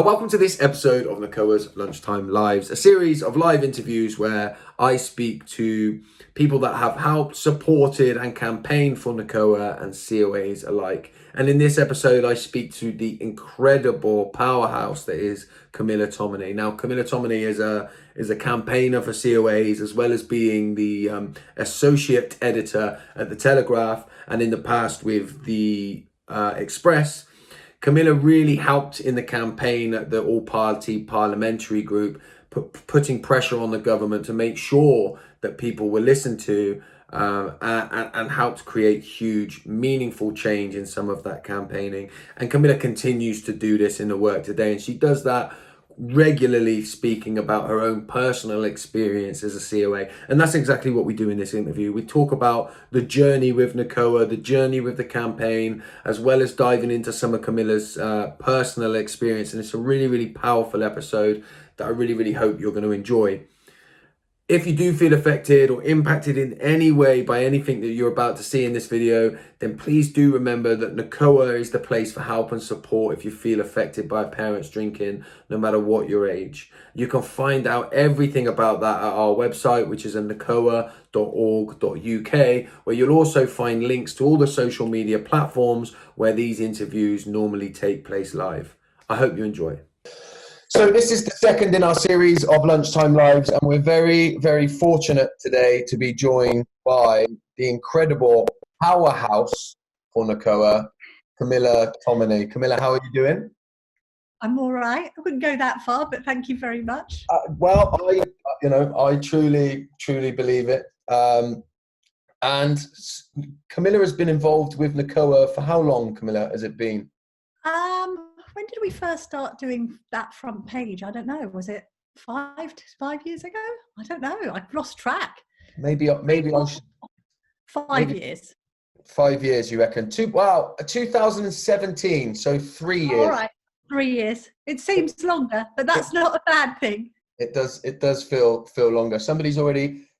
Welcome to this episode of Nacoa's Lunchtime Lives, a series of live interviews where I speak to people that have helped, supported and campaigned for Nacoa and COAs alike. And in this episode, I speak to the incredible powerhouse that is Camilla Tominey. Now, Camilla Tominey is a campaigner for COAs, as well as being the associate editor at the Telegraph, and in the past with the Express. Camilla really helped in the campaign at the All Party Parliamentary Group, putting pressure on the government to make sure that people were listened to, and helped create huge, meaningful change in some of that campaigning. And Camilla continues to do this in the work today, and she does that regularly, speaking about her own personal experience as a COA. And that's exactly what we do in this interview. We talk about the journey with Nacoa, the journey with the campaign, as well as diving into some of Camilla's personal experience. And it's a really, really powerful episode that I really, really hope you're going to enjoy. If you do feel affected or impacted in any way by anything that you're about to see in this video, then please do remember that Nacoa is the place for help and support if you feel affected by parents drinking, no matter what your age. You can find out everything about that at our website, which is nacoa.org.uk, where you'll also find links to all the social media platforms where these interviews normally take place live. I hope you enjoy. So this is the second in our series of Lunchtime Lives, and we're very, very fortunate today to be joined by the incredible powerhouse for Nacoa, Camilla Tominey. Camilla, how are you doing? I'm all right. I wouldn't go that far, but thank you very much. I truly believe it. And Camilla has been involved with Nacoa for how long, Camilla, has it been? When did we first start doing that front page? I don't know. Was it 5 years ago? I don't know. I've lost track. Maybe I should. 5 years. 5 years, you reckon? 2017. So 3 years. All right, 3 years. It seems longer, but that's not a bad thing. It does feel longer.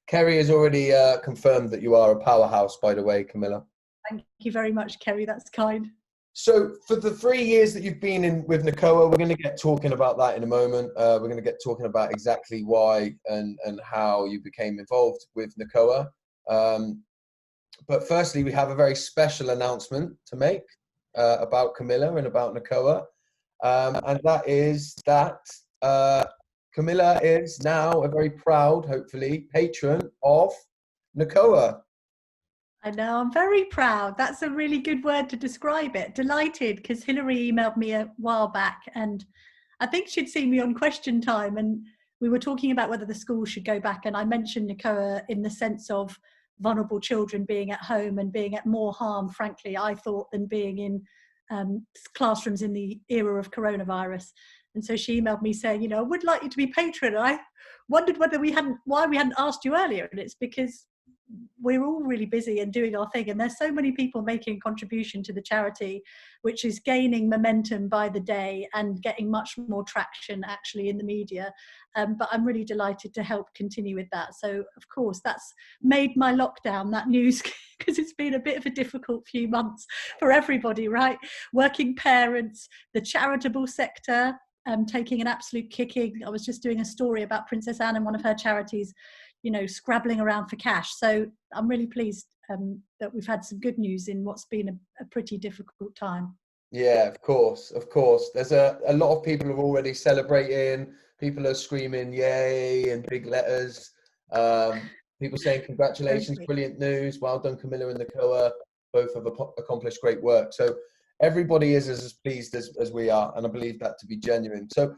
Kerry has already confirmed that you are a powerhouse, by the way, Camilla. Thank you very much, Kerry. That's kind. So for the 3 years that you've been in with Nacoa, we're going to get talking about that in a moment. We're going to get talking about exactly why and how you became involved with Nacoa. But firstly, we have a very special announcement to make about Camilla and about Nacoa. And that is that Camilla is now a very proud, hopefully, patron of Nacoa. I know, I'm very proud. That's a really good word to describe it. Delighted, because Hilary emailed me a while back, and I think she'd seen me on Question Time, and we were talking about whether the school should go back, and I mentioned Nacoa in the sense of vulnerable children being at home and being at more harm, frankly, I thought, than being in classrooms in the era of coronavirus. And so she emailed me saying, I would like you to be patron. And I wondered why we hadn't asked you earlier, and it's because we're all really busy and doing our thing, and there's so many people making a contribution to the charity, which is gaining momentum by the day and getting much more traction actually in the media, but I'm really delighted to help continue with that. So of course that's made my lockdown, that news, because it's been a bit of a difficult few months for everybody, right? Working parents, the charitable sector taking an absolute kicking. I was just doing a story about Princess Anne and one of her charities, scrabbling around for cash. So I'm really pleased that we've had some good news in what's been a pretty difficult time. Yeah, of course. There's a lot of people are already celebrating. People are screaming yay in big letters. People saying congratulations, brilliant news, well done Camilla and Nacoa, both have accomplished great work. So everybody is as pleased as we are, and I believe that to be genuine. So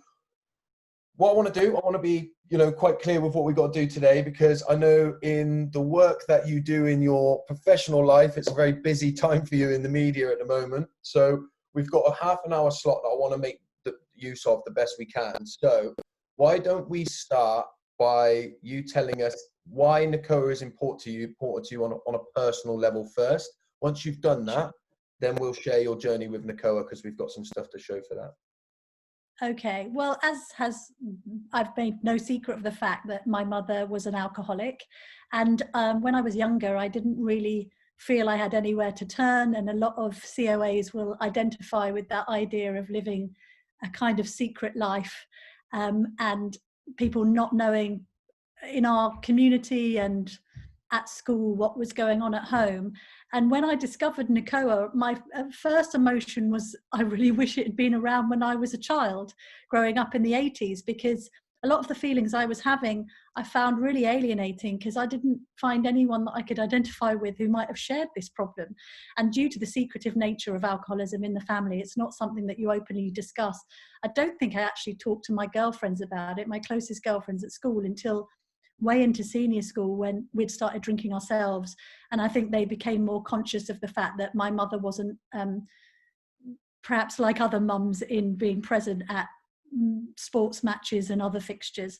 what I want to do, I want to be, quite clear with what we've got to do today, because I know in the work that you do in your professional life, it's a very busy time for you in the media at the moment. So we've got a half an hour slot that I want to make the use of the best we can. So why don't we start by you telling us why Nacoa is important to you on a personal level first. Once you've done that, then we'll share your journey with Nacoa, because we've got some stuff to show for that. Okay, well, I've made no secret of the fact that my mother was an alcoholic, and when I was younger, I didn't really feel I had anywhere to turn, and a lot of COAs will identify with that idea of living a kind of secret life, and people not knowing in our community and at school what was going on at home. And when I discovered Nacoa, my first emotion was, I really wish it had been around when I was a child growing up in the 80s, because a lot of the feelings I was having, I found really alienating, because I didn't find anyone that I could identify with who might have shared this problem. And due to the secretive nature of alcoholism in the family, it's not something that you openly discuss. I don't think I actually talked to my girlfriends about it, my closest girlfriends at school, until way into senior school, when we'd started drinking ourselves. And I think they became more conscious of the fact that my mother wasn't perhaps like other mums in being present at sports matches and other fixtures.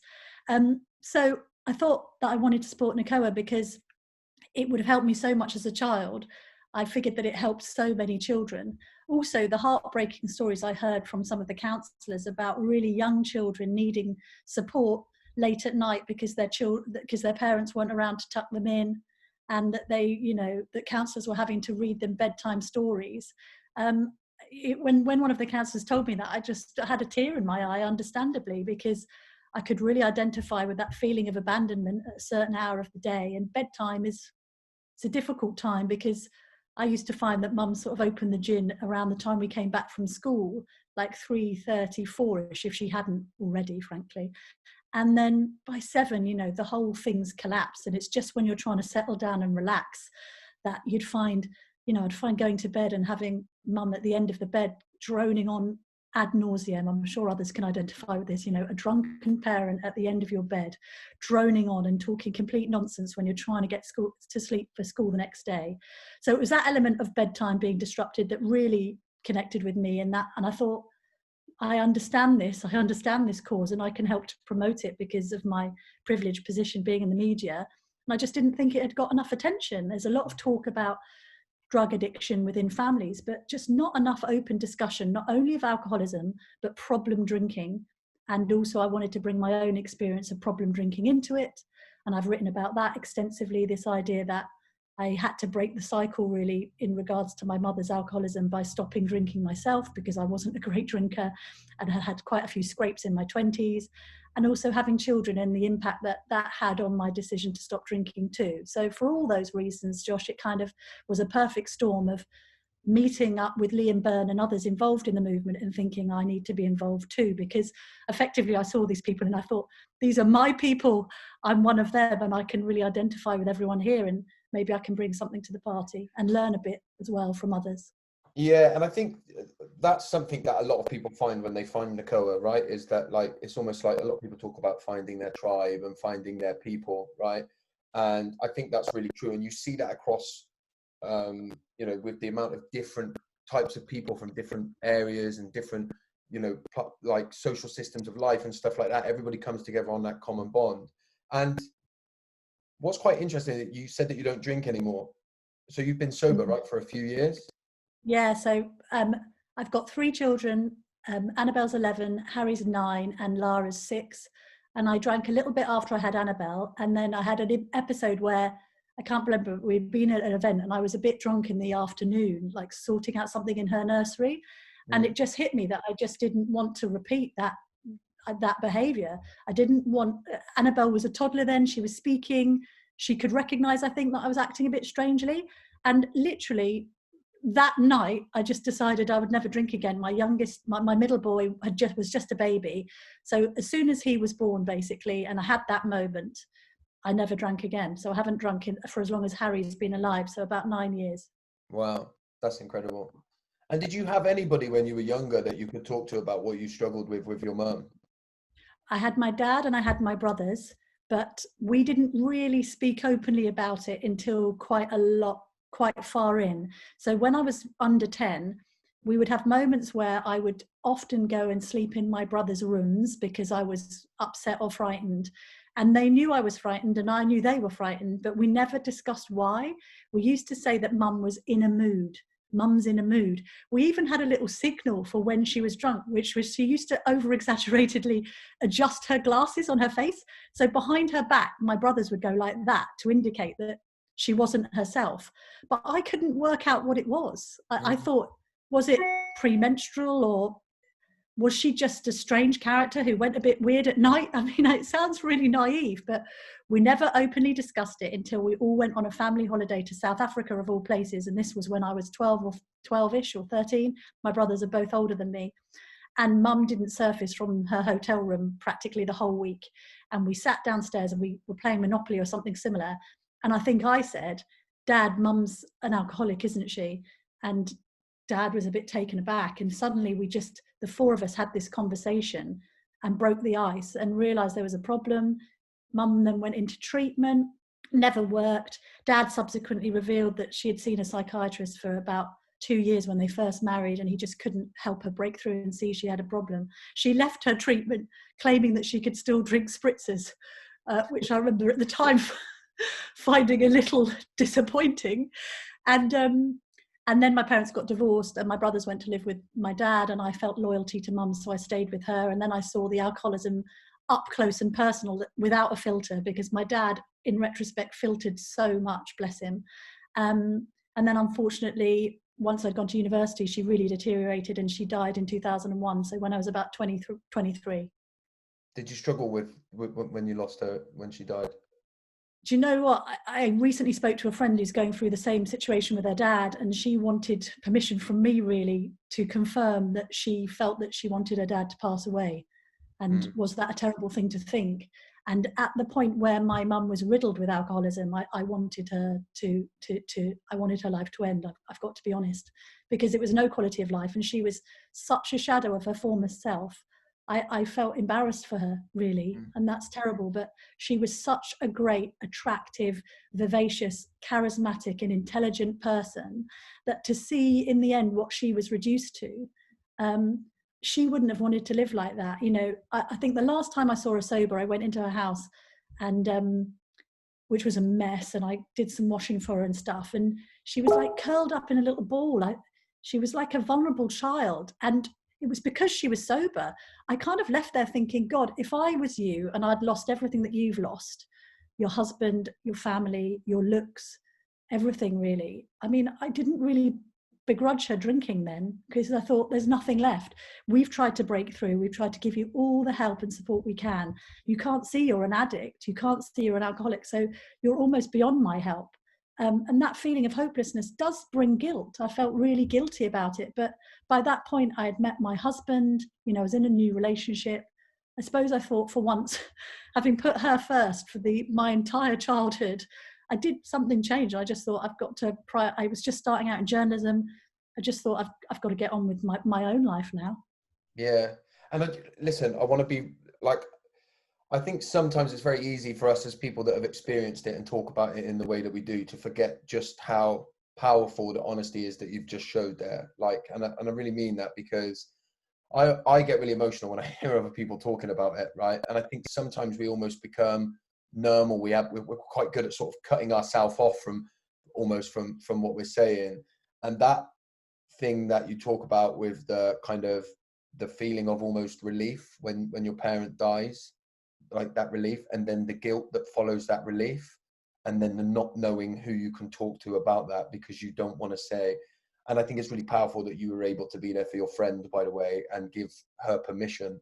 So I thought that I wanted to support Nacoa because it would have helped me so much as a child. I figured that it helped so many children. Also, the heartbreaking stories I heard from some of the counsellors about really young children needing support late at night because their parents weren't around to tuck them in, and that that counsellors were having to read them bedtime stories. When one of the counsellors told me that, I just had a tear in my eye, understandably, because I could really identify with that feeling of abandonment at a certain hour of the day. And bedtime it's a difficult time, because I used to find that mum sort of opened the gin around the time we came back from school, like 3:30, 4ish, if she hadn't already, frankly. And then by 7, the whole thing's collapsed. And it's just when you're trying to settle down and relax that I'd find going to bed and having mum at the end of the bed droning on ad nauseum. I'm sure others can identify with this, a drunken parent at the end of your bed, droning on and talking complete nonsense when you're trying to get to sleep for school the next day. So it was that element of bedtime being disrupted that really connected with me, and I thought, I understand this cause, and I can help to promote it because of my privileged position being in the media. And I just didn't think it had got enough attention. There's a lot of talk about drug addiction within families, but just not enough open discussion, not only of alcoholism, but problem drinking. And also I wanted to bring my own experience of problem drinking into it. And I've written about that extensively, this idea that I had to break the cycle really in regards to my mother's alcoholism by stopping drinking myself, because I wasn't a great drinker and had quite a few scrapes in my 20s, and also having children and the impact that had on my decision to stop drinking too. So for all those reasons, Josh, it kind of was a perfect storm of meeting up with Liam Byrne and others involved in the movement and thinking I need to be involved too, because effectively I saw these people and I thought, these are my people, I'm one of them, and I can really identify with everyone here, and maybe I can bring something to the party and learn a bit as well from others. Yeah, and I think that's something that a lot of people find when they find Nacoa, right? Is that, like, it's almost like a lot of people talk about finding their tribe and finding their people, right? And I think that's really true. And you see that across, with the amount of different types of people from different areas and different, like social systems of life and stuff like that. Everybody comes together on that common bond. And what's quite interesting, that you said that you don't drink anymore. So you've been sober, right, for a few years? Yeah, so I've got 3 children. Annabelle's 11, Harry's 9, and Lara's 6. And I drank a little bit after I had Annabelle. And then I had an episode where, I can't remember, we'd been at an event and I was a bit drunk in the afternoon, like sorting out something in her nursery. And it just hit me that I just didn't want to repeat that behavior. I didn't want, Annabelle was a toddler then, she was speaking, she could recognize, I think, that I was acting a bit strangely. And literally that night, I just decided I would never drink again. My youngest, my middle boy was just a baby. So as soon as he was born, basically, and I had that moment, I never drank again. So I haven't drunk for as long as Harry's been alive, so about 9 years. Wow, that's incredible. And did you have anybody when you were younger that you could talk to about what you struggled with your mum? I had my dad and I had my brothers, but we didn't really speak openly about it until quite far in. So when I was under 10, we would have moments where I would often go and sleep in my brother's rooms because I was upset or frightened. And they knew I was frightened and I knew they were frightened, but we never discussed why. We used to say that mum was in a mood. Mum's in a mood. We even had a little signal for when she was drunk, which was she used to over-exaggeratedly adjust her glasses on her face. So behind her back, my brothers would go like that to indicate that she wasn't herself. But I couldn't work out what it was. I thought, was it premenstrual, or Was she just a strange character who went a bit weird at night? I mean, it sounds really naive, but we never openly discussed it until we all went on a family holiday to South Africa, of all places. And this was when I was 12-ish or 13. My brothers are both older than me. And Mum didn't surface from her hotel room practically the whole week. And we sat downstairs and we were playing Monopoly or something similar. And I think I said, Dad, Mum's an alcoholic, isn't she? And Dad was a bit taken aback, and suddenly the four of us had this conversation and broke the ice and realized there was a problem. Mum then went into treatment, never worked. Dad subsequently revealed that she had seen a psychiatrist for about 2 years when they first married, and he just couldn't help her break through and see she had a problem. She left her treatment claiming that she could still drink spritzers, which I remember at the time finding a little disappointing. And then my parents got divorced and my brothers went to live with my dad, and I felt loyalty to Mum, so I stayed with her. And then I saw the alcoholism up close and personal without a filter, because my dad, in retrospect, filtered so much, bless him. And then unfortunately, once I'd gone to university, she really deteriorated and she died in 2001. So when I was about 23. Did you struggle with when you lost her, when she died? Do you know what? I recently spoke to a friend who's going through the same situation with her dad, and she wanted permission from me, really, to confirm that she felt that she wanted her dad to pass away. And was that a terrible thing to think? And at the point where my mum was riddled with alcoholism, I wanted her I wanted her life to end. I've got to be honest, because it was no quality of life, and she was such a shadow of her former self. I felt embarrassed for her, really, and that's terrible. But she was such a great, attractive, vivacious, charismatic, and intelligent person that to see in the end what she was reduced to, she wouldn't have wanted to live like that. You know, I think the last time I saw her sober, I went into her house, and which was a mess, and I did some washing for her and stuff, and she was like curled up in a little ball. She was like a vulnerable child, and it was because she was sober. I kind of left there thinking, God, if I was you and I'd lost everything that you've lost, your husband, your family, your looks, everything really. I mean, I didn't really begrudge her drinking then, because I thought there's nothing left. We've tried to break through. We've tried to give you all the help and support we can. You can't see you're an addict. You can't see you're an alcoholic. So you're almost beyond my help. And that feeling of hopelessness does bring guilt. I felt really guilty about it. But by that point, I had met my husband, you know, I was in a new relationship. I suppose I thought for once, having put her first for my entire childhood, I did something change. I just thought I've got to, I was just starting out in journalism. I just thought I've got to get on with my own life now. Yeah. And listen, I want to be like, I think sometimes it's very easy for us as people that have experienced it and talk about it in the way that we do to forget just how powerful the honesty is that you've just showed there. Like, and I really mean that, because I get really emotional when I hear other people talking about it, right? And I think sometimes we almost become numb, or we're quite good at sort of cutting ourselves off from what we're saying. And that thing that you talk about with the kind of the feeling of almost relief when your parent dies, like that relief, and then the guilt that follows that relief, and then the not knowing who you can talk to about that because you don't want to say. And I think it's really powerful that you were able to be there for your friend, by the way, and give her permission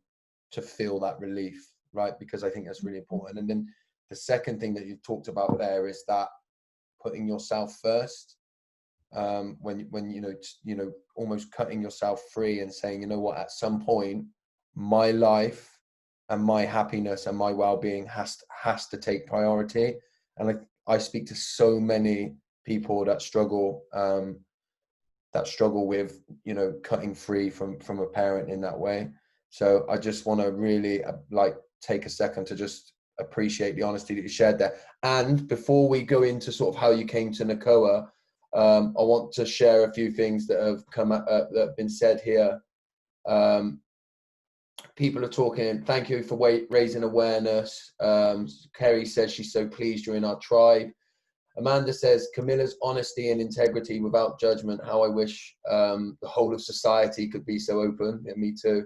to feel that relief, right? Because I think that's really important. And then the second thing that you've talked about there is that putting yourself first, when you know almost cutting yourself free and saying, you know what, at some point my life and my happiness and my well-being has to take priority. And I speak to so many people that struggle with, you know, cutting free from a parent in that way. So I just want to really take a second to just appreciate the honesty that you shared there. And before we go into sort of how you came to Nacoa, I want to share a few things that have come that have been said here. People are talking, thank you for raising awareness. Kerry says she's so pleased you're in our tribe. Amanda says, Camilla's honesty and integrity without judgment. How I wish the whole of society could be so open. Yeah, me too.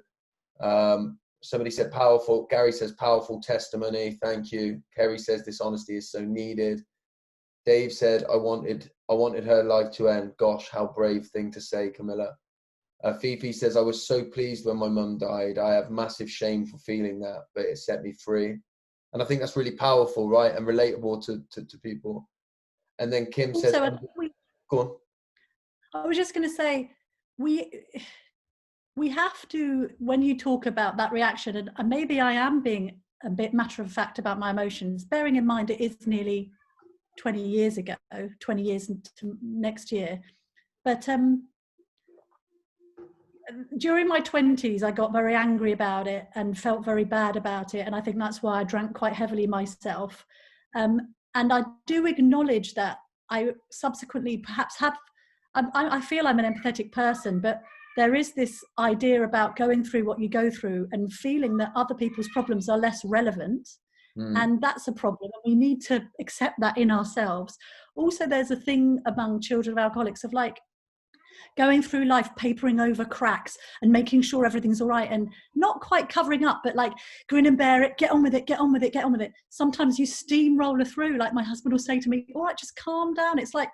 Somebody said powerful. Gary says powerful testimony. Thank you. Kerry says this honesty is so needed. Dave said, I wanted her life to end. Gosh, how brave thing to say, Camilla. Fifi says, I was so pleased when my mum died. I have massive shame for feeling that, but it set me free. And I think that's really powerful, right? And relatable to people. And then Kim says, Also, go on. I was just going to say, we have to, when you talk about that reaction, and maybe I am being a bit matter of fact about my emotions, bearing in mind it is nearly 20 years ago, 20 years next year. But during my 20s, I got very angry about it and felt very bad about it. And I think that's why I drank quite heavily myself. And I do acknowledge that I subsequently perhaps I feel I'm an empathetic person, but there is this idea about going through what you go through and feeling that other people's problems are less relevant. And that's a problem. And we need to accept that in ourselves. Also, there's a thing among children of alcoholics of like going through life papering over cracks and making sure everything's all right and not quite covering up, but like grin and bear it, get on with it, get on with it, get on with it. Sometimes you steamroller through, like my husband will say to me, all right, just calm down. It's like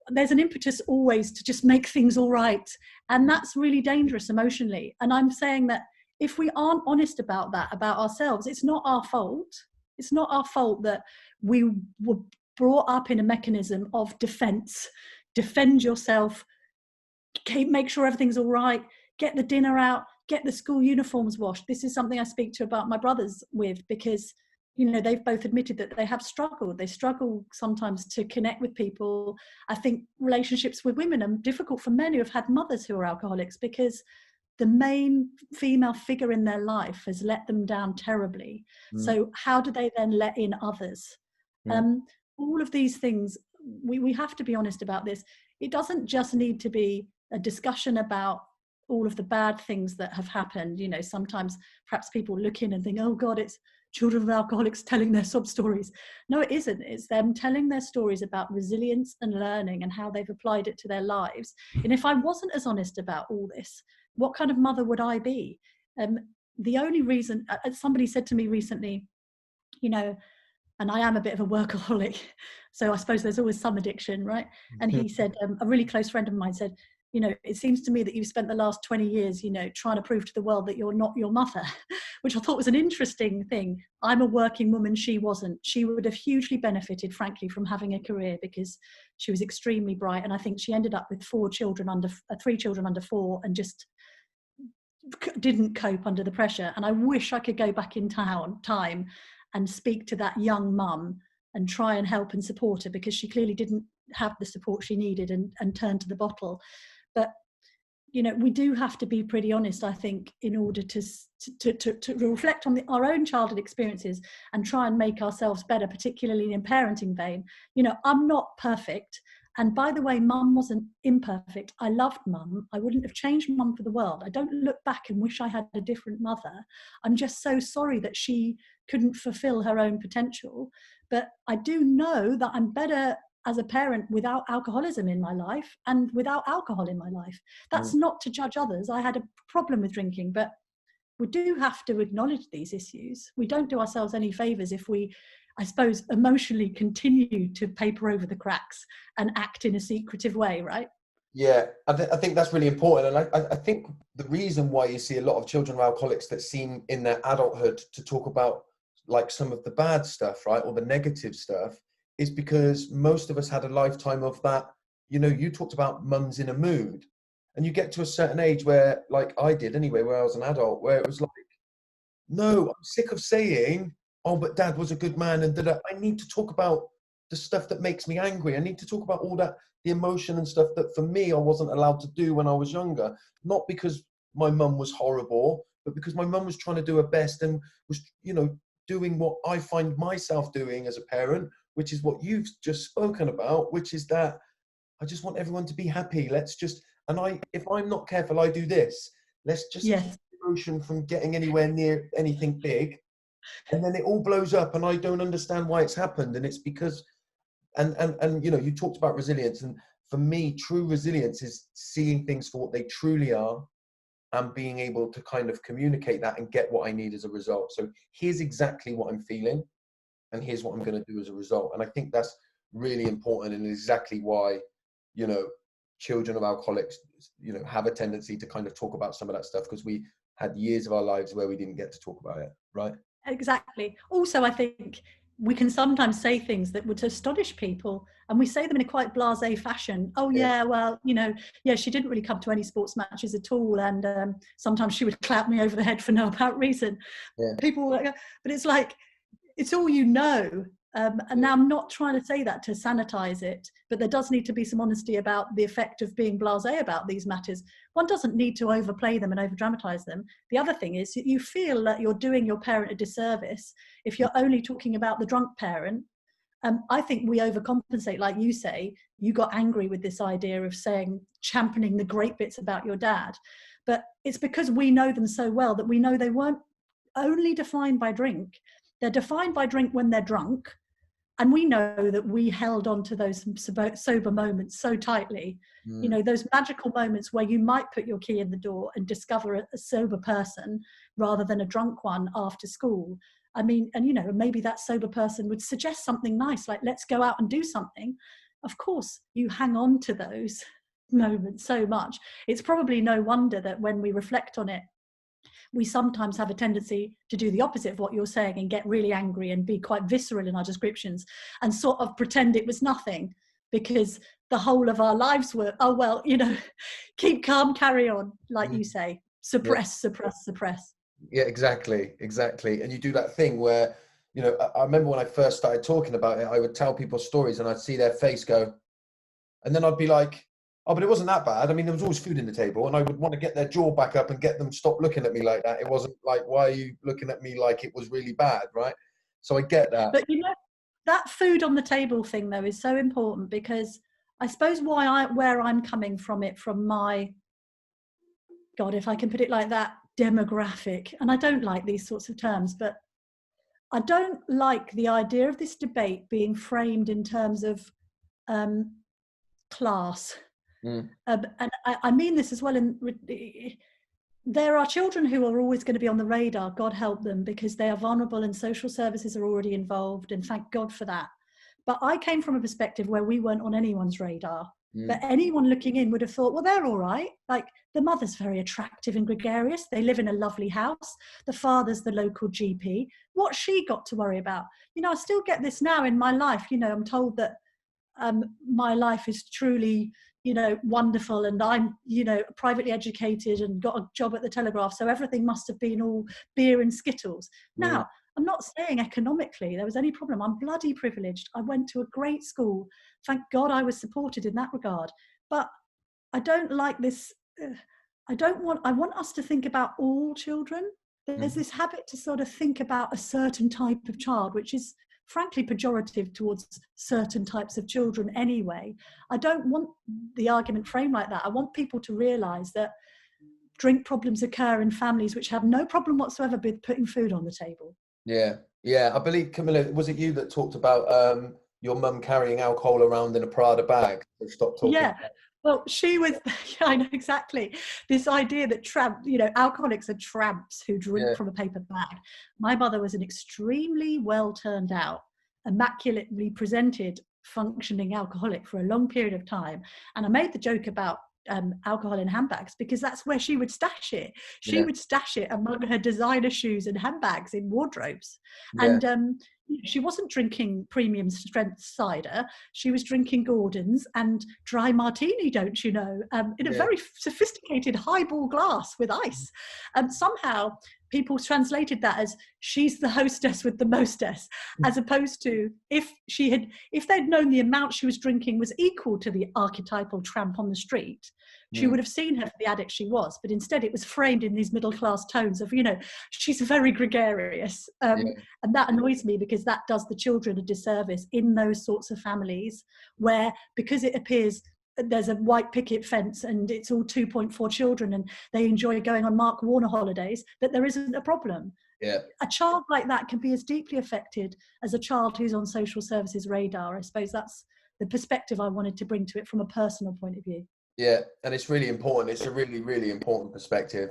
there's an impetus always to just make things all right. And that's really dangerous emotionally. And I'm saying that if we aren't honest about that, about ourselves, it's not our fault. It's not our fault that we were brought up in a mechanism of defense. Defend yourself, make sure everything's all right, get the dinner out, get the school uniforms washed. This is something I speak to about my brothers with, because they've both admitted that they have struggled. They struggle sometimes to connect with people. I think relationships with women are difficult for men who have had mothers who are alcoholics, because the main female figure in their life has let them down terribly. So how do they then let in others? All of these things, we have to be honest about this. It doesn't just need to be a discussion about all of the bad things that have happened. Sometimes perhaps people look in and think, oh God, it's children of alcoholics telling their sob stories. No, it isn't. It's them telling their stories about resilience and learning and how they've applied it to their lives. And if I wasn't as honest about all this, what kind of mother would I be? The only reason, somebody said to me recently, and I am a bit of a workaholic, so I suppose there's always some addiction, right? And he said, a really close friend of mine said, it seems to me that you've spent the last 20 years, trying to prove to the world that you're not your mother, which I thought was an interesting thing. I'm a working woman, she wasn't. She would have hugely benefited, frankly, from having a career, because she was extremely bright. And I think she ended up with 3 children under 4 and just didn't cope under the pressure. And I wish I could go back in time and speak to that young mum and try and help and support her, because she clearly didn't have the support she needed and turned to the bottle. But we do have to be pretty honest, I think, in order to reflect on our own childhood experiences and try and make ourselves better, particularly in parenting vein. I'm not perfect. And by the way, mum wasn't imperfect. I loved mum. I wouldn't have changed mum for the world. I don't look back and wish I had a different mother. I'm just so sorry that she couldn't fulfill her own potential. But I do know that I'm better as a parent without alcoholism in my life and without alcohol in my life. That's not to judge others. I had a problem with drinking, but we do have to acknowledge these issues. We don't do ourselves any favors if we, I suppose, emotionally continue to paper over the cracks and act in a secretive way, right? Yeah, I think that's really important. And I think the reason why you see a lot of children of alcoholics that seem in their adulthood to talk about like some of the bad stuff, right, or the negative stuff, is because most of us had a lifetime of that. You talked about mums in a mood, and you get to a certain age where, like I did anyway, where I was an adult, where it was like, no, I'm sick of saying, oh, but dad was a good man, and I need to talk about the stuff that makes me angry. I need to talk about all that, the emotion and stuff that for me I wasn't allowed to do when I was younger, not because my mum was horrible, but because my mum was trying to do her best and was, doing what I find myself doing as a parent, which is what you've just spoken about, which is that I just want everyone to be happy. If I'm not careful, I do this. Let's just keep the emotion from getting anywhere near anything big. And then it all blows up and I don't understand why it's happened. And it's because, and you talked about resilience. And for me, true resilience is seeing things for what they truly are and being able to kind of communicate that and get what I need as a result. So here's exactly what I'm feeling and here's what I'm going to do as a result. And I think that's really important and exactly why, children of alcoholics, you know, have a tendency to kind of talk about some of that stuff because we had years of our lives where we didn't get to talk about it, right? Exactly. Also, I think we can sometimes say things that would astonish people, and we say them in a quite blasé fashion. Oh yeah, well, you know, yeah, she didn't really come to any sports matches at all, and sometimes she would clap me over the head for no apparent reason. Yeah. People, but it's like, it's all you know. And now I'm not trying to say that to sanitize it, but there does need to be some honesty about the effect of being blasé about these matters. One doesn't need to overplay them and over dramatize them. The other thing is you feel that you're doing your parent a disservice if you're only talking about the drunk parent. I think we overcompensate, like you say. You got angry with this idea of championing the great bits about your dad, but it's because we know them so well that we know they weren't only defined by drink. They're defined by drink when they're drunk. And we know that we held on to those sober moments so tightly. You know, those magical moments where you might put your key in the door and discover a sober person rather than a drunk one after school. I mean, and, you know, maybe that sober person would suggest something nice, like, let's go out and do something. Of course, you hang on to those moments so much. It's probably no wonder that when we reflect on it, we sometimes have a tendency to do the opposite of what you're saying and get really angry and be quite visceral in our descriptions and sort of pretend it was nothing, because the whole of our lives were, oh, well, you know, keep calm, carry on, like you say, suppress. Yeah, exactly. And you do that thing where, you know, I remember when I first started talking about it, I would tell people stories and I'd see their face go, and then I'd be like, oh, but it wasn't that bad. I mean, there was always food in the table, and I would want to get their jaw back up and get them stop looking at me like that. It wasn't like, why are you looking at me like it was really bad, right? So I get that. But, you know, that food on the table thing, though, is so important, because I suppose where I'm coming from it, from my, God, if I can put it like that, demographic, and I don't like these sorts of terms, but I don't like the idea of this debate being framed in terms of class. And I mean this as well. There are children who are always going to be on the radar, God help them, because they are vulnerable and social services are already involved, and thank God for that. But I came from a perspective where we weren't on anyone's radar. But anyone looking in would have thought, well, they're all right. Like, the mother's very attractive and gregarious. They live in a lovely house. The father's the local GP. What's she got to worry about? You know, I still get this now in my life. You know, I'm told that my life is truly, you know, wonderful, and I'm, you know, privately educated and got a job at the Telegraph, so everything must have been all beer and Skittles. Now, I'm not saying economically there was any problem. I'm bloody privileged. I went to a great school. Thank God I was supported in that regard. But I don't like this. I want us to think about all children. There's this habit to sort of think about a certain type of child, which is frankly pejorative towards certain types of children anyway. I don't want the argument framed like that. I want people to realise that drink problems occur in families which have no problem whatsoever with putting food on the table. Yeah. I believe, Camilla, was it you that talked about your mum carrying alcohol around in a Prada bag? So stop talking. Yeah. Well, she was, yeah, I know exactly. This idea that alcoholics are tramps who drink from a paper bag. My mother was an extremely well turned out, immaculately presented, functioning alcoholic for a long period of time. And I made the joke about alcohol in handbags because that's where she would stash it. She would stash it among her designer shoes and handbags in wardrobes. And she wasn't drinking premium strength cider. She was drinking Gordon's and dry martini, don't you know, in a very sophisticated highball glass with ice. And somehow people translated that as she's the hostess with the mostess, as opposed to if they'd known the amount she was drinking was equal to the archetypal tramp on the street, she would have seen her for the addict she was. But instead it was framed in these middle class tones of, you know, she's very gregarious. And that annoys me because that does the children a disservice in those sorts of families where, because it appears there's a white picket fence and it's all 2.4 children and they enjoy going on Mark Warner holidays, that there isn't a problem. A child like that can be as deeply affected as a child who's on social services radar. I suppose that's the perspective I wanted to bring to it from a personal point of view. Yeah, and it's really important. It's a really, really important perspective,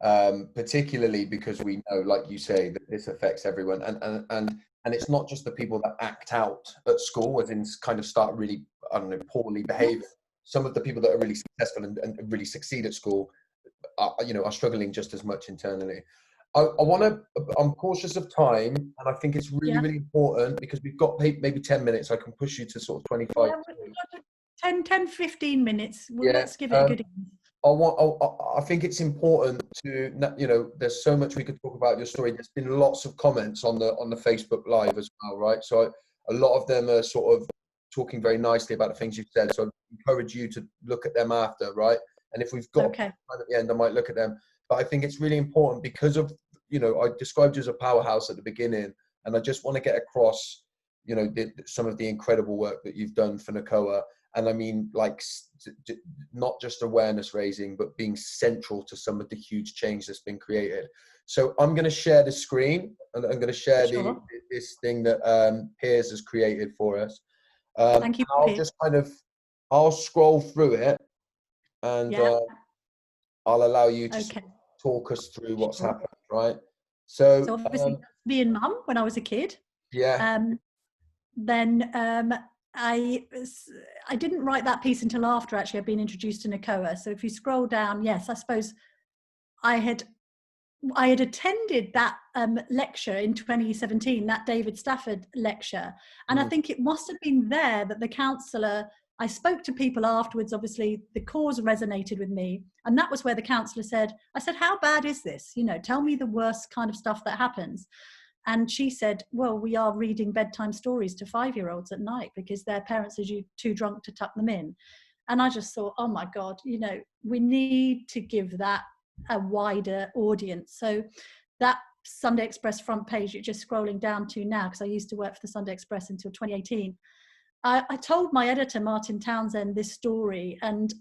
particularly because we know, like you say, that this affects everyone. And it's not just the people that act out at school, as in kind of start really, I don't know, poorly behaving. some of the people that are really successful and really succeed at school are, are struggling just as much internally. I'm cautious of time, and I think it's really, really important because we've got maybe 10 minutes. I can push you to sort of 25. Yeah, 10, 15 minutes. Well, let's give it a good I think it's important to, there's so much we could talk about your story. There's been lots of comments on the Facebook Live as well, right? So a lot of them are sort of talking very nicely about the things you've said. So I encourage you to look at them after, right? And if we've got time at the end, I might look at them. But I think it's really important because of, I described you as a powerhouse at the beginning, and I just want to get across, some of the incredible work that you've done for Nacoa. And I mean, like, not just awareness raising, but being central to some of the huge change that's been created. So I'm going to share the screen, and I'm going to share this thing that Piers has created for us. Thank you. I'll scroll through it, and I'll allow you to talk us through what's happened, right? So obviously, me and Mum when I was a kid. Yeah. Then I didn't write that piece until after actually I'd been introduced to Nacoa. So if you scroll down, yes, I suppose I had attended that lecture in 2017, that David Stafford lecture, and I think it must have been there that the counsellor, I spoke to people afterwards, obviously the cause resonated with me, and that was where the counsellor said, how bad is this? Tell me the worst kind of stuff that happens. And she said, well, we are reading bedtime stories to 5-year-olds at night because their parents are too drunk to tuck them in. And I just thought, oh my God, we need to give that a wider audience. So that Sunday Express front page you're just scrolling down to now, because I used to work for the Sunday Express until 2018. I told my editor, Martin Townsend, this story, and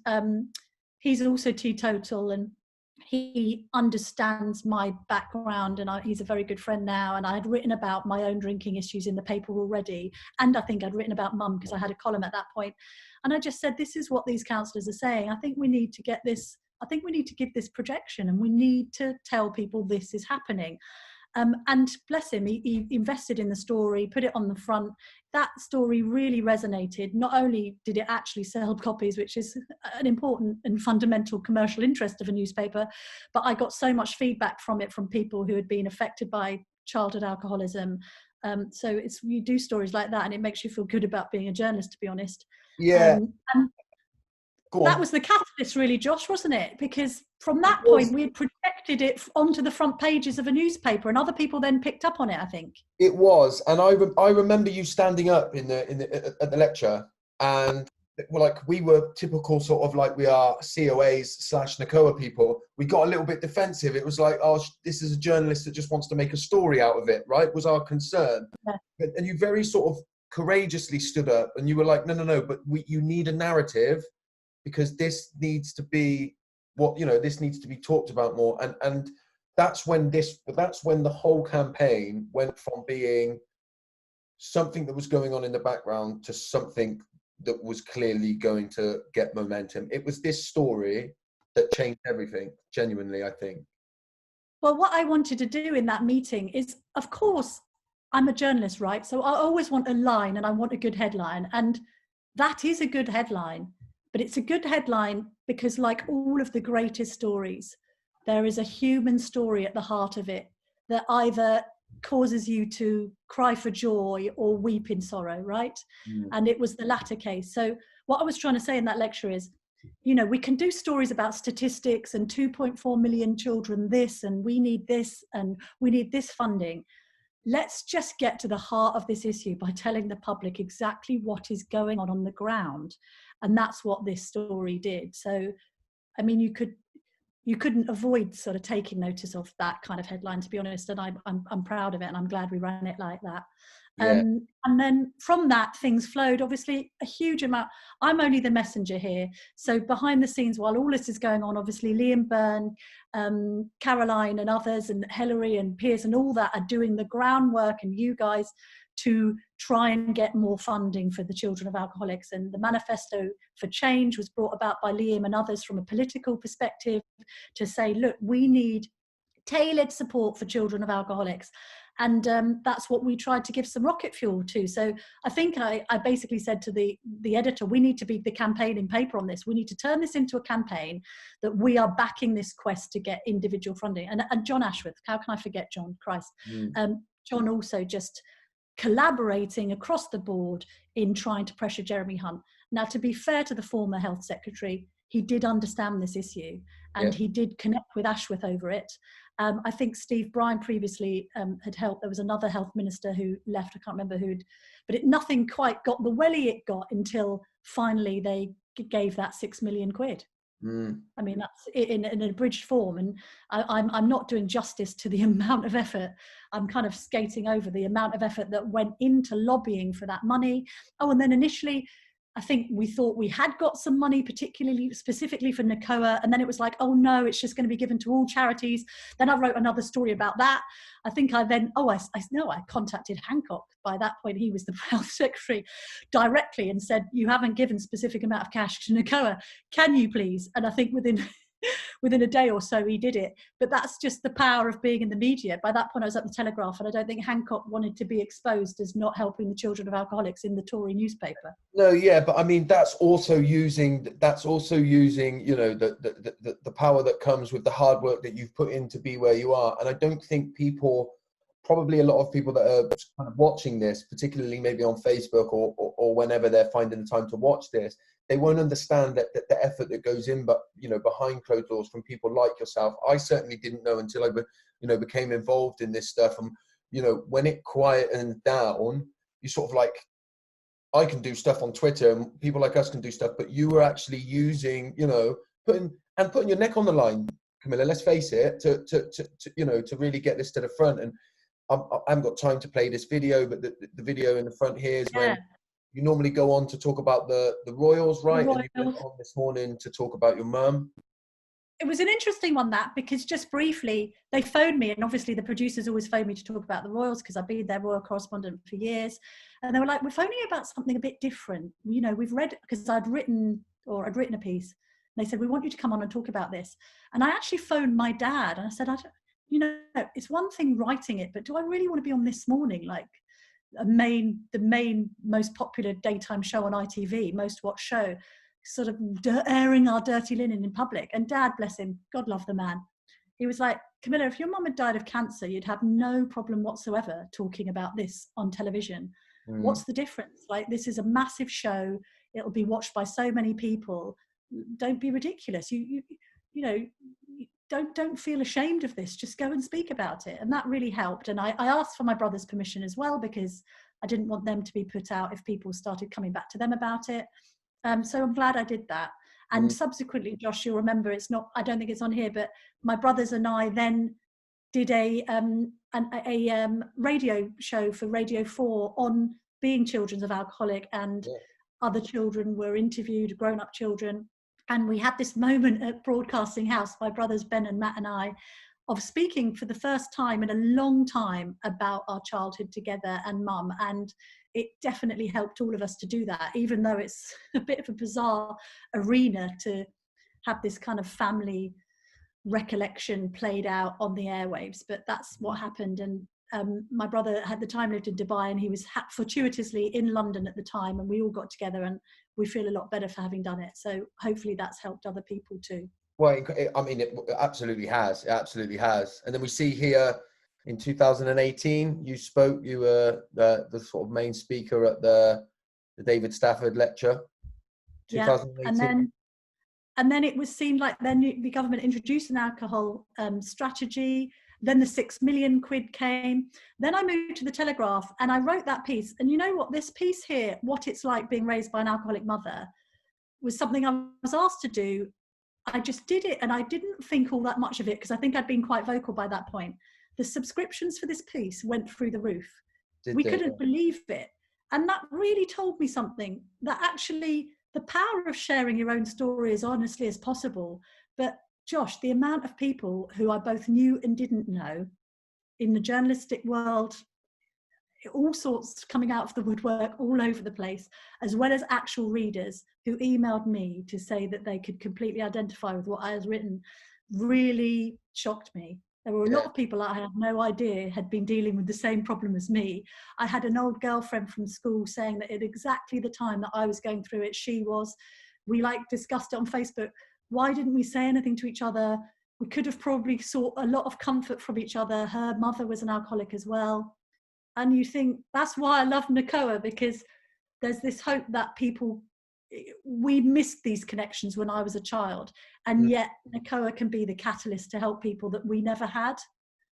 he's also teetotal, and he understands my background, and he's a very good friend now, and I had written about my own drinking issues in the paper already, and I think I'd written about Mum because I had a column at that point, and I just said, this is what these counsellors are saying. I think we need to get this, I think we need to give this projection, and we need to tell people this is happening. And bless him, he invested in the story, put it on the front. That story really resonated. Not only did it actually sell copies, which is an important and fundamental commercial interest of a newspaper, but I got so much feedback from it from people who had been affected by childhood alcoholism. So you do stories like that, and it makes you feel good about being a journalist, to be honest. Yeah. And that was the catalyst, really, Josh, wasn't it? Because from that point, we had projected it onto the front pages of a newspaper, and other people then picked up on it, I think. It was, and I remember you standing up at the lecture, and we were typical sort of like we are COAs/Nacoa people. We got a little bit defensive. It was like, oh, this is a journalist that just wants to make a story out of it, right? Was our concern. Yeah. And you very sort of courageously stood up, and you were like, no, but you need a narrative, because this needs to be this needs to be talked about more, and that's when the whole campaign went from being something that was going on in the background to something that was clearly going to get momentum. It was this story that changed everything, genuinely, I think. Well, what I wanted to do in that meeting is, of course, I'm a journalist, right? So I always want a line, and I want a good headline, and that is a good headline. But it's a good headline because, like all of the greatest stories, there is a human story at the heart of it that either causes you to cry for joy or weep in sorrow, right? And it was the latter case. So what I was trying to say in that lecture is, we can do stories about statistics and 2.4 million children this, and we need this, and we need this funding. Let's just get to the heart of this issue by telling the public exactly what is going on the ground. And that's what this story did. So, I mean, you couldn't avoid sort of taking notice of that kind of headline, to be honest. And I'm proud of it, and I'm glad we ran it like that. Yeah. And then from that, things flowed. Obviously, a huge amount. I'm only the messenger here. So behind the scenes, while all this is going on, obviously Liam Byrne, Caroline and others, and Hilary and Piers and all that are doing the groundwork, and you guys, to try and get more funding for the children of alcoholics. And the Manifesto for Change was brought about by Liam and others from a political perspective to say, look, we need tailored support for children of alcoholics. And that's what we tried to give some rocket fuel to. So I think I basically said to the editor, we need to be the campaigning paper on this. We need to turn this into a campaign that we are backing this quest to get individual funding. And John Ashworth, how can I forget John? Christ. John also just collaborating across the board in trying to pressure Jeremy Hunt. Now, to be fair to the former health secretary, he did understand this issue and he did connect with Ashworth over it. I think Steve Bryan previously had helped. There was another health minister who left, I can't remember who'd, but nothing quite got the welly it got until finally they gave that £6 million. I mean, that's in an abridged form, and I'm not doing justice to the amount of effort. I'm kind of skating over the amount of effort that went into lobbying for that money. Oh, and then initially, I think we thought we had got some money, specifically for Nacoa, and then it was like, oh no, it's just going to be given to all charities. Then I wrote another story about that. I think I contacted Hancock. By that point, he was the health secretary directly and said, you haven't given specific amount of cash to Nacoa. Can you please? And I think within a day or so he did it. But that's just the power of being in the media. By that point I was at the Telegraph, and I don't think Hancock wanted to be exposed as not helping the children of alcoholics in the Tory newspaper. No, yeah, but I mean that's also using you know the power that comes with the hard work that you've put in to be where you are. And I don't think probably a lot of people that are kind of watching this, particularly maybe on Facebook or whenever they're finding the time to watch this, they won't understand that the effort that goes in, but behind closed doors from people like yourself. I certainly didn't know until I became involved in this stuff. And when it quietened down, you sort of like, I can do stuff on Twitter and people like us can do stuff, but you were actually using, putting your neck on the line, Camilla, let's face it, to really get this to the front. And I haven't got time to play this video, but the video in the front here is when you normally go on to talk about the royals, right? And you went on this morning to talk about your mum. It was an interesting one, that, because just briefly, they phoned me, and obviously the producers always phone me to talk about the royals because I've been their royal correspondent for years. And they were like, we're phoning you about something a bit different. We've read, because I'd written a piece. And they said, we want you to come on and talk about this. And I actually phoned my dad and I said, it's one thing writing it, but do I really want to be on This Morning? Like the main most popular daytime show on ITV, most watched show, sort of airing our dirty linen in public. And Dad, bless him, God love the man, he was like, Camilla, if your mum had died of cancer, you'd have no problem whatsoever talking about this on television. What's the difference? Like, this is a massive show, it'll be watched by so many people. Don't be ridiculous. Don't feel ashamed of this, just go and speak about it. And that really helped. And I asked for my brother's permission as well, because I didn't want them to be put out if people started coming back to them about it. So I'm glad I did that. And subsequently, Josh, you'll remember, I don't think it's on here, but my brothers and I then did a radio show for Radio 4 on being children of alcoholic, and other children were interviewed, grown-up children. And we had this moment at Broadcasting House, my brothers Ben and Matt and I, of speaking for the first time in a long time about our childhood together and mum. And it definitely helped all of us to do that, even though it's a bit of a bizarre arena to have this kind of family recollection played out on the airwaves. But that's what happened. And my brother at the time lived in Dubai, and he was fortuitously in London at the time, and we all got together, and we feel a lot better for having done it. So hopefully that's helped other people too. Well, I mean, it absolutely has. It absolutely has. And then we see here in 2018, you were the sort of main speaker at the David Stafford lecture. 2018. And then it seemed like then the government introduced an alcohol strategy. Then the £6 million came. Then I moved to the Telegraph and I wrote that piece. And you know what? This piece here, what it's like being raised by an alcoholic mother, was something I was asked to do. I just did it, and I didn't think all that much of it because I think I'd been quite vocal by that point. The subscriptions for this piece went through the roof. We couldn't believe it. And that really told me something, that actually the power of sharing your own story as honestly as possible. But Josh, the amount of people who I both knew and didn't know in the journalistic world, all sorts coming out of the woodwork all over the place, as well as actual readers who emailed me to say that they could completely identify with what I had written, really shocked me. There were a lot of people I had no idea had been dealing with the same problem as me. I had an old girlfriend from school saying that at exactly the time that I was going through it, she was. We discussed it on Facebook. Why didn't we say anything to each other? We could have probably sought a lot of comfort from each other. Her mother was an alcoholic as well. And you think, that's why I love Nacoa, because there's this hope that we missed these connections when I was a child, and yet Nacoa can be the catalyst to help people that we never had.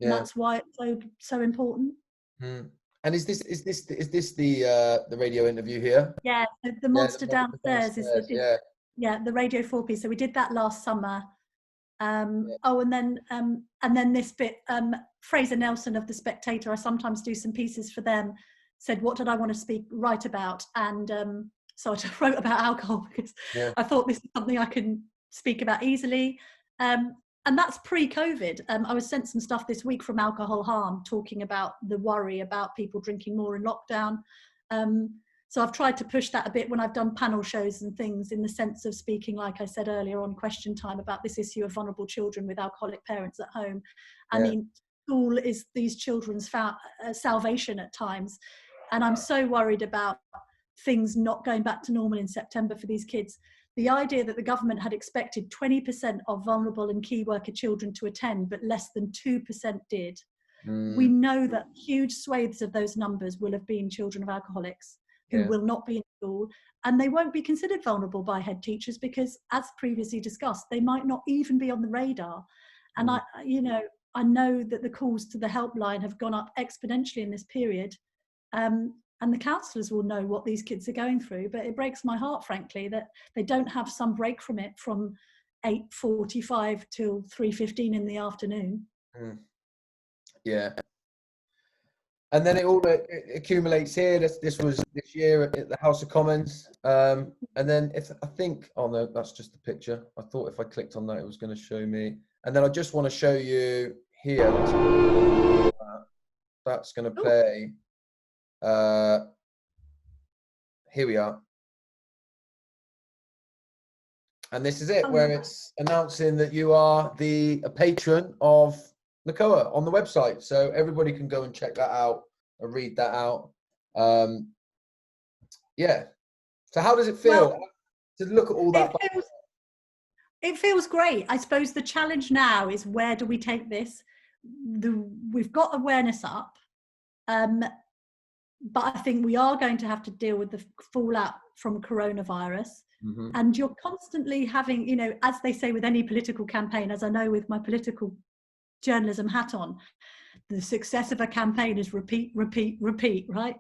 And that's why it's so important. And is this the radio interview here? Yeah, the monster downstairs is the Radio 4 piece. So we did that last summer. Oh, and then this bit, Fraser Nelson of The Spectator, I sometimes do some pieces for them, said, what did I want to write about? And so I wrote about alcohol, because I thought this is something I can speak about easily. And that's pre-COVID. I was sent some stuff this week from Alcohol Harm, talking about the worry about people drinking more in lockdown. So I've tried to push that a bit when I've done panel shows and things, in the sense of speaking, like I said earlier on Question Time, about this issue of vulnerable children with alcoholic parents at home. I mean, school is these children's salvation at times. And I'm so worried about things not going back to normal in September for these kids. The idea that the government had expected 20% of vulnerable and key worker children to attend, but less than 2% did. We know that huge swathes of those numbers will have been children of alcoholics who will not be in school, and they won't be considered vulnerable by head teachers because, as previously discussed, they might not even be on the radar. And I know that the calls to the helpline have gone up exponentially in this period. And the counsellors will know what these kids are going through, but it breaks my heart, frankly, that they don't have some break from it from 8:45 till 3:15 in the afternoon. And then it all accumulates here. This was this year at the House of Commons. And then oh no, that's just the picture. I thought if I clicked on that, it was going to show me. And then I just want to show you here. That's going to play. Here we are. And this is it, where it's announcing that you are a patron of Nacoa on the website. So everybody can go and check that out and read that out. So how does it feel to look at all that? It feels great. I suppose the challenge now is, where do we take this? We've got awareness up. But I think we are going to have to deal with the fallout from coronavirus. And you're constantly having, as they say with any political campaign, as I know with my political journalism hat on, the success of a campaign is repeat, repeat, repeat, right?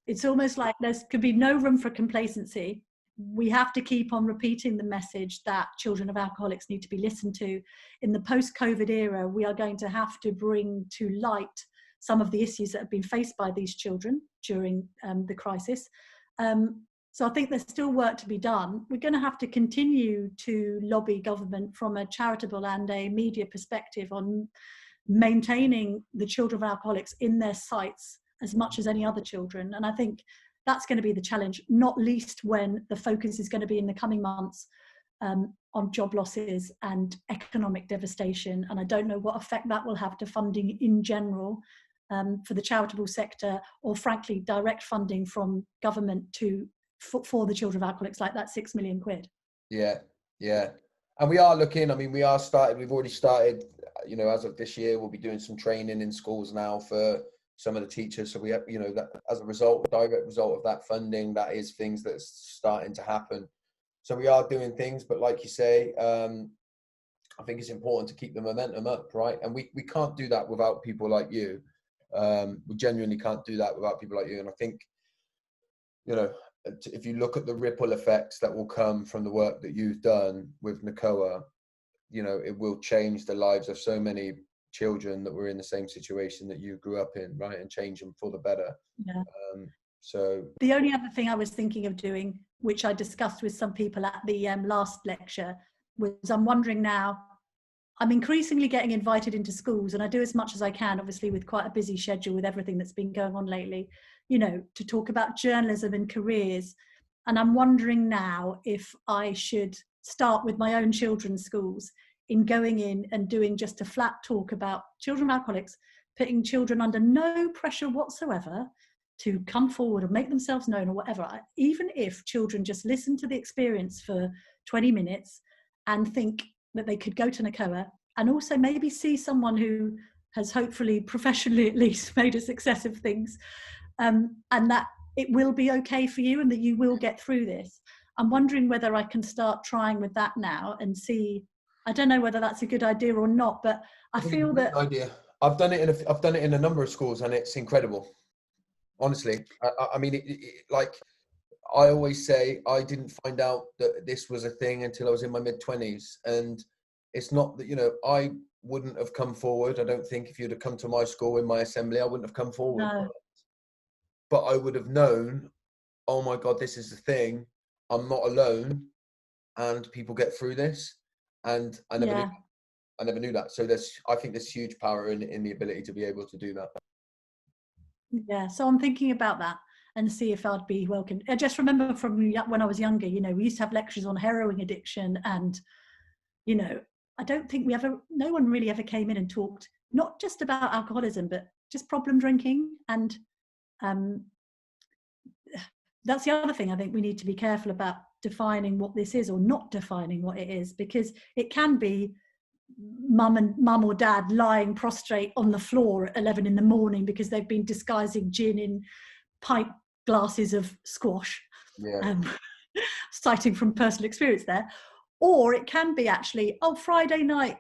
It's almost like there could be no room for complacency. We have to keep on repeating the message that children of alcoholics need to be listened to. In the post-COVID era, we are going to have to bring to light some of the issues that have been faced by these children during the crisis. So I think there's still work to be done. We're going to have to continue to lobby government from a charitable and a media perspective on maintaining the children of alcoholics in their sights as much as any other children. And I think that's going to be the challenge, not least when the focus is going to be in the coming months on job losses and economic devastation. And I don't know what effect that will have to funding in general for the charitable sector, or frankly, direct funding from government for the children of alcoholics, like that £6 million. And we are looking, we've already started, as of this year, we'll be doing some training in schools now for some of the teachers. So we have, that as a direct result of that funding, that is things that's starting to happen. So we are doing things, but like you say, I think it's important to keep the momentum up, right? And we can't do that without people like you. We genuinely can't do that without people like you. And I think, if you look at the ripple effects that will come from the work that you've done with Nacoa, it will change the lives of so many children that were in the same situation that you grew up in, right? And change them for the better. So the only other thing I was thinking of doing, which I discussed with some people at the last lecture, was I'm wondering now, I'm increasingly getting invited into schools, and I do as much as I can, obviously with quite a busy schedule with everything that's been going on lately, to talk about journalism and careers. And I'm wondering now if I should start with my own children's schools, in going in and doing just a flat talk about children of alcoholics, putting children under no pressure whatsoever to come forward or make themselves known or whatever. Even if children just listen to the experience for 20 minutes and think that they could go to Nacoa, and also maybe see someone who has hopefully professionally at least made a success of things, and that it will be okay for you and that you will get through this. I'm wondering whether I can start trying with that now and see. I don't know whether that's a good idea or not, but I feel that idea. I've done it in a number of schools, and it's incredible. Honestly, I mean, like I always say, I didn't find out that this was a thing until I was in my mid-20s, and it's not that, you know, I wouldn't have come forward. I don't think if you'd have come to my school in my assembly, I wouldn't have come forward. no. But I would have known, oh my God, this is the thing. I'm not alone, and people get through this. And I never knew that. So I think there's huge power in the ability to be able to do that. Yeah, so I'm thinking about that and see if I'd be welcome. I just remember from when I was younger, you know, we used to have lectures on heroin addiction, and, you know, I don't think no one really ever came in and talked, not just about alcoholism, but just problem drinking. And that's the other thing I think we need to be careful about, defining what this is or not defining what it is, because it can be mum or dad lying prostrate on the floor at 11 in the morning because they've been disguising gin in pint glasses of squash. Yeah. Citing from personal experience there. Or it can be actually, Friday night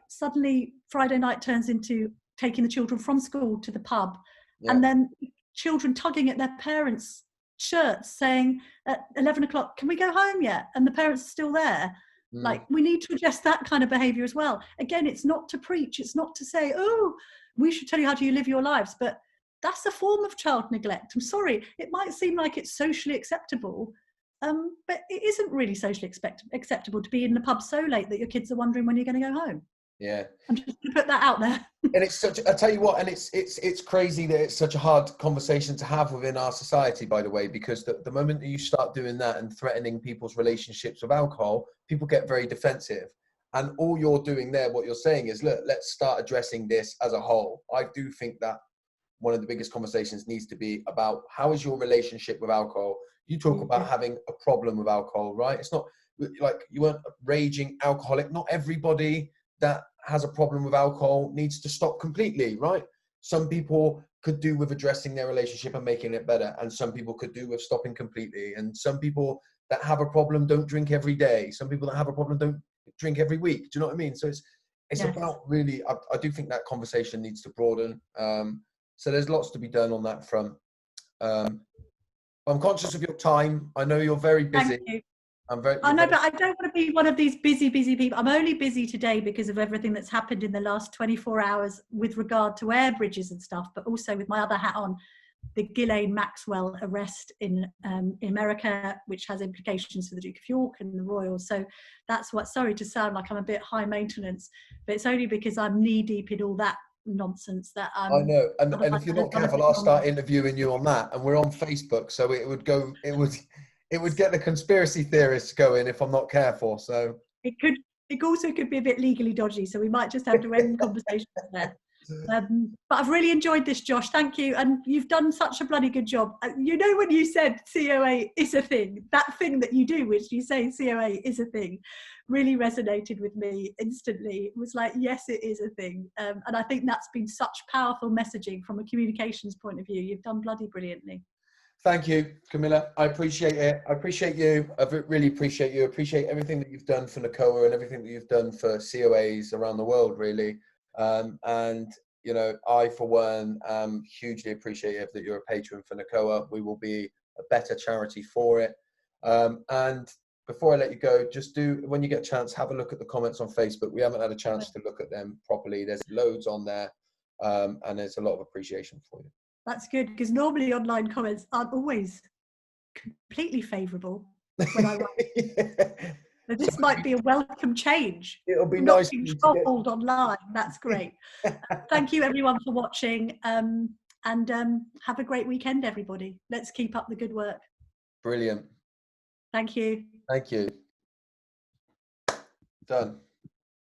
turns into taking the children from school to the pub, and then children tugging at their parents' shirts saying at 11 o'clock, can we go home yet? And the parents are still there. Like, we need to address that kind of behavior as well. Again, it's not to preach, it's not to say, oh, we should tell you how to live your lives, but that's a form of child neglect. I'm sorry, it might seem like it's socially acceptable, but it isn't really socially acceptable to be in the pub so late that your kids are wondering when you're going to go home. Yeah. I'm just going to put that out there. And it's I tell you what, and it's crazy that it's such a hard conversation to have within our society, by the way, because the moment that you start doing that and threatening people's relationships with alcohol, people get very defensive. And all you're doing there, what you're saying is, look, let's start addressing this as a whole. I do think that one of the biggest conversations needs to be about, how is your relationship with alcohol? You talk about having a problem with alcohol, right? It's not like you weren't a raging alcoholic. Not everybody that has a problem with alcohol needs to stop completely, right? Some people could do with addressing their relationship and making it better, and some people could do with stopping completely, and some people that have a problem don't drink every day. Some people that have a problem don't drink every week. Do you know what I mean? So it's about really, I do think that conversation needs to broaden. So there's lots to be done on that front. I'm conscious of your time. I know you're very busy. Thank you. I know, but I don't want to be one of these busy people. I'm only busy today because of everything that's happened in the last 24 hours with regard to air bridges and stuff, but also with my other hat on, the Ghislaine Maxwell arrest in America, which has implications for the Duke of York and the Royals. So that's what, sorry to sound like I'm a bit high maintenance, but it's only because I'm knee deep in all that nonsense that I know, and if you're not careful, I'll start interviewing you on that, and we're on Facebook, so it would get the conspiracy theorists going if I'm not careful. So it also could be a bit legally dodgy, so we might just have to end conversations there. But I've really enjoyed this, Josh. Thank you, and you've done such a bloody good job. You know, when you said COA is a thing, that thing that you do, which you say COA is a thing, really resonated with me instantly. It was like, yes, it is a thing, and I think that's been such powerful messaging from a communications point of view. You've done bloody brilliantly. Thank you, Camilla. I appreciate it. I appreciate you. I really appreciate you. I appreciate everything that you've done for Nacoa and everything that you've done for COAs around the world, really. And, you know, I, for one, am hugely appreciative that you're a patron for Nacoa. We will be a better charity for it. And before I let you go, just when you get a chance, have a look at the comments on Facebook. We haven't had a chance to look at them properly. There's loads on there, and there's a lot of appreciation for you. That's good, because normally online comments aren't always completely favourable when I write. So this might be a welcome change. It'll be not nice being throttled online. That's great. Thank you, everyone, for watching, and have a great weekend, everybody. Let's keep up the good work. Brilliant. Thank you. Thank you. Done.